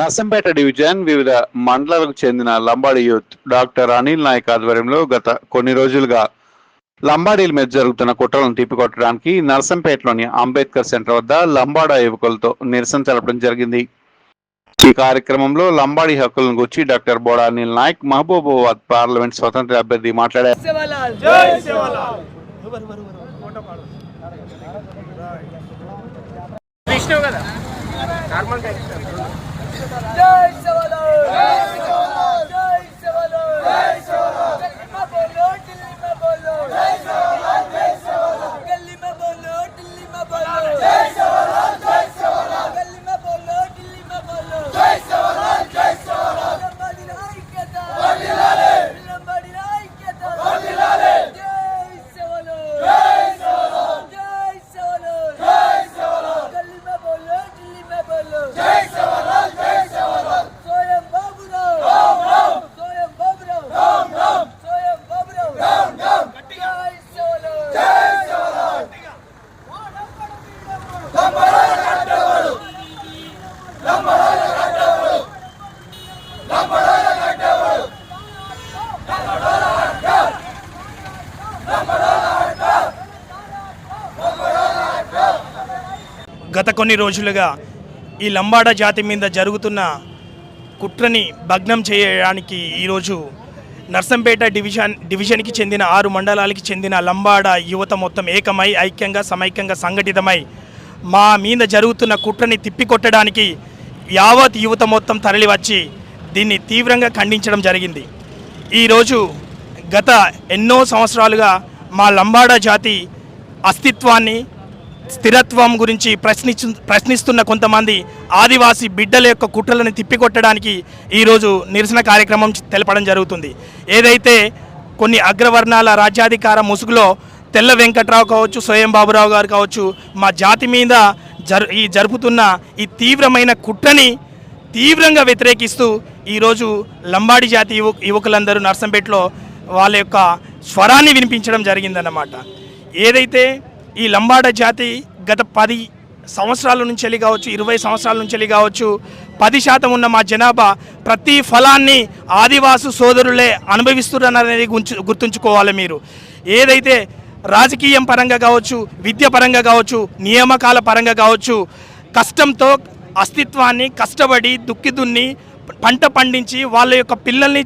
Narsampet division వివిధ మండలాలకు చెందిన లంబాడి యూత్ డాక్టర్ అనిల్ నాయక్ ఆధ్వర్యంలో గత కొన్ని రోజులుగా లంబాడీల మీద జరుగుతున్న కుట్రలను తిప్పికొట్టడానికి నర్సంపేటలోని అంబేద్కర్ సెంటర్ వద్ద లంబాడా యువకులతో నిరసన తెలపడం జరిగింది. ఈ కార్యక్రమంలో లంబాడీ హక్కులను గురించి డాక్టర్ బోడా అనిల్ నాయక్ మహబూబాబాద్ పార్లమెంట్ స్వతంత్ర అభ్యర్థి మాట్లాడారు. గత కొన్ని రోజులుగా ఈ లంబాడా జాతి మీద జరుగుతున్న కుట్రని భగ్నం చేయడానికి ఈరోజు నర్సంపేట డివిజన్కి చెందిన 6 మండలాలకి చెందిన లంబాడా యువత మొత్తం ఏకమై ఐక్యంగా సమైక్యంగా సంఘటితమై మా మీద జరుగుతున్న కుట్రని తిప్పికొట్టడానికి యావత్ యువత మొత్తం తరలివచ్చి దీన్ని తీవ్రంగా ఖండించడం జరిగింది. ఈరోజు గత ఎన్నో సంవత్సరాలుగా మా లంబాడా జాతి అస్తిత్వాన్ని స్థిరత్వం గురించి ప్రశ్నిస్తున్న కొంతమంది ఆదివాసీ బిడ్డల యొక్క కుట్రలను తిప్పికొట్టడానికి ఈరోజు నిరసన కార్యక్రమం తెలపడం జరుగుతుంది. ఏదైతే కొన్ని అగ్రవర్ణాల రాజ్యాధికార ముసుగులో తెల్ల వెంకట్రావు కావచ్చు, స్వయం బాబురావు గారు కావచ్చు, మా జాతి మీద జరుపుతున్న ఈ తీవ్రమైన కుట్రని తీవ్రంగా వ్యతిరేకిస్తూ ఈరోజు లంబాడి జాతి యువకులందరూ నర్సంపేటలో వాళ్ళ యొక్క స్వరాన్ని వినిపించడం జరిగిందన్నమాట. ఏదైతే ఈ లంబాడా జాతి గత 10 సంవత్సరాల నుంచి వెళ్ళి కావచ్చు, 20 సంవత్సరాల నుంచి వెళ్ళి కావచ్చు, 10% ఉన్న మా జనాభా ప్రతి ఫలాన్ని ఆదివాసు సోదరులే అనుభవిస్తున్నారనేది గుర్తుంచుకోవాలి. మీరు ఏదైతే రాజకీయం పరంగా కావచ్చు, విద్య పరంగా కావచ్చు, నియామకాల పరంగా కావచ్చు, కష్టంతో అస్తిత్వాన్ని కష్టపడి దుక్కి పంట పండించి వాళ్ళ యొక్క పిల్లల్ని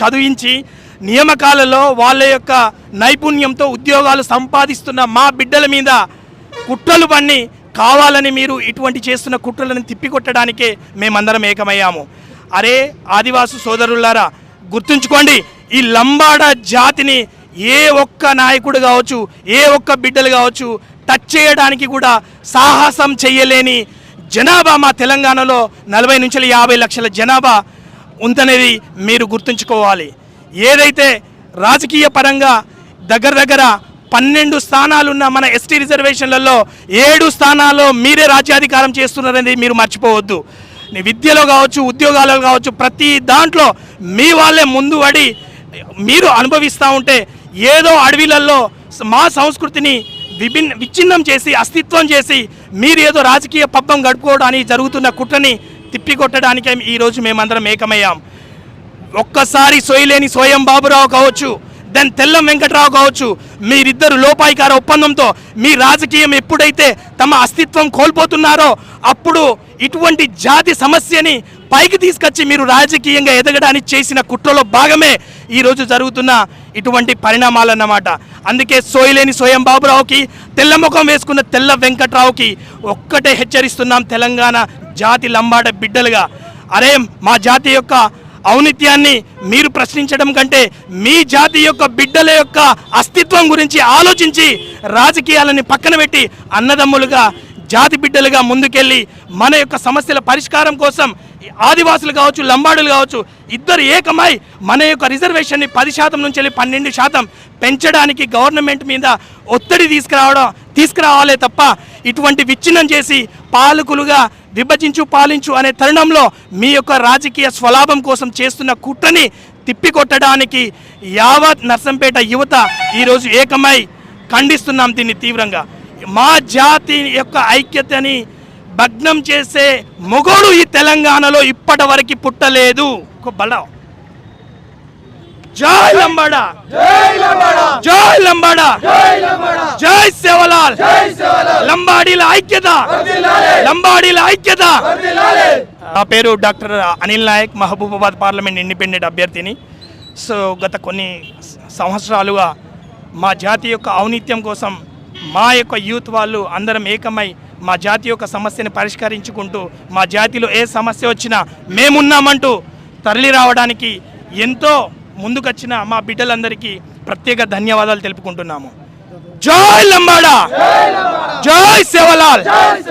చదివించి నియామకాలలో వాళ్ళ యొక్క నైపుణ్యంతో ఉద్యోగాలు సంపాదిస్తున్న మా బిడ్డల మీద కుట్రలు పన్ని కావాలని మీరు ఇటువంటి చేస్తున్న కుట్రలను తిప్పికొట్టడానికే మేమందరం ఏకమయ్యాము. అరే ఆదివాసు సోదరులారా, గుర్తుంచుకోండి, ఈ లంబాడా జాతిని ఏ ఒక్క నాయకుడు కావచ్చు, ఏ ఒక్క బిడ్డలు కావచ్చు టచ్ చేయడానికి కూడా సాహసం చెయ్యలేని జనాభా మా తెలంగాణలో 40 నుంచి 50 లక్షల జనాభా ఉందనేది మీరు గుర్తుంచుకోవాలి. ఏదైతే రాజకీయ పరంగా దగ్గర 12 స్థానాలున్న మన ఎస్టీ రిజర్వేషన్లలో 7 స్థానాల్లో మీరే రాజ్యాధికారం చేస్తున్నారనేది మీరు మర్చిపోవద్దు. విద్యలో కావచ్చు, ఉద్యోగాలలో కావచ్చు, ప్రతి దాంట్లో మీ వాళ్ళే ముందు పడి మీరు అనుభవిస్తూ ఉంటే ఏదో అడవిలలో మా సంస్కృతిని విచ్ఛిన్నం చేసి అస్తిత్వం చేసి మీరు ఏదో రాజకీయ పబ్బం గడుపుకోవడానికి జరుగుతున్న కుట్రని తిప్పికొట్టడానికే ఈరోజు మేమందరం ఏకమయ్యాం. ఒక్కసారి సోయలేని స్వయం బాబురావు కావచ్చు, దెన్ తెల్లం వెంకట్రావు కావచ్చు, మీరిద్దరు లోపాయికార ఒప్పందంతో మీ రాజకీయం ఎప్పుడైతే తమ అస్తిత్వం కోల్పోతున్నారో అప్పుడు ఇటువంటి జాతి సమస్యని పైకి తీసుకొచ్చి మీరు రాజకీయంగా ఎదగడానికి చేసిన కుట్రలో భాగమే ఈరోజు జరుగుతున్న ఇటువంటి పరిణామాలన్నమాట. అందుకే సోయలేని స్వయం బాబురావుకి, తెల్లముఖం వేసుకున్న తెల్ల వెంకట్రావుకి ఒక్కటే హెచ్చరిస్తున్నాం, తెలంగాణ జాతి లంబాడ బిడ్డలుగా. అరే మా జాతి యొక్క ఔన్నత్యాన్ని మీరు ప్రశ్నించడం కంటే మీ జాతి యొక్క బిడ్డల యొక్క అస్తిత్వం గురించి ఆలోచించి రాజకీయాలని పక్కన పెట్టి అన్నదమ్ములుగా జాతి బిడ్డలుగా ముందుకెళ్ళి మన యొక్క సమస్యల పరిష్కారం కోసం ఆదివాసులు కావచ్చు, లంబాడులు కావచ్చు, ఇద్దరు ఏకమై మన యొక్క రిజర్వేషన్ని 10% నుంచి 12% పెంచడానికి గవర్నమెంట్ మీద ఒత్తిడి తీసుకురావాలే తప్ప ఇటువంటి విచ్ఛిన్నం చేసి పాలకులుగా విభజించు పాలించు అనే తరుణంలో మీ యొక్క రాజకీయ స్వలాభం కోసం చేస్తున్న కుట్రని తిప్పికొట్టడానికి యావత్ నర్సంపేట యువత ఈరోజు ఏకమై ఖండిస్తున్నాం దీన్ని తీవ్రంగా. మా జాతి యొక్క ఐక్యతని భగ్నం చేసే మొగోడు ఈ తెలంగాణలో ఇప్పటి వరకు పుట్టలేదు. బల జై లంబాడా, జై లంబాడా, జై సేవలాల్, లంబాడీల ఐక్యత, లంబాడీల ఐక్యత. నా పేరు doctor Anil Nayak, Mahabubabad parliament independent అభ్యర్థిని. సో గత కొన్ని సంవత్సరాలుగా మా జాతి యొక్క ఔన్నత్యం కోసం మా యొక్క యూత్ వాళ్ళు అందరం ఏకమై మా జాతి యొక్క సమస్యను పరిష్కరించుకుంటూ మా జాతిలో ఏ సమస్య వచ్చినా మేమున్నామంటూ తరలి రావడానికి ఎంతో ముందుకొచ్చిన మా బిడ్డలందరికీ ప్రత్యేక ధన్యవాదాలు తెలుపుకుంటున్నాము. జై లంబాడా, జై సేవలాల్.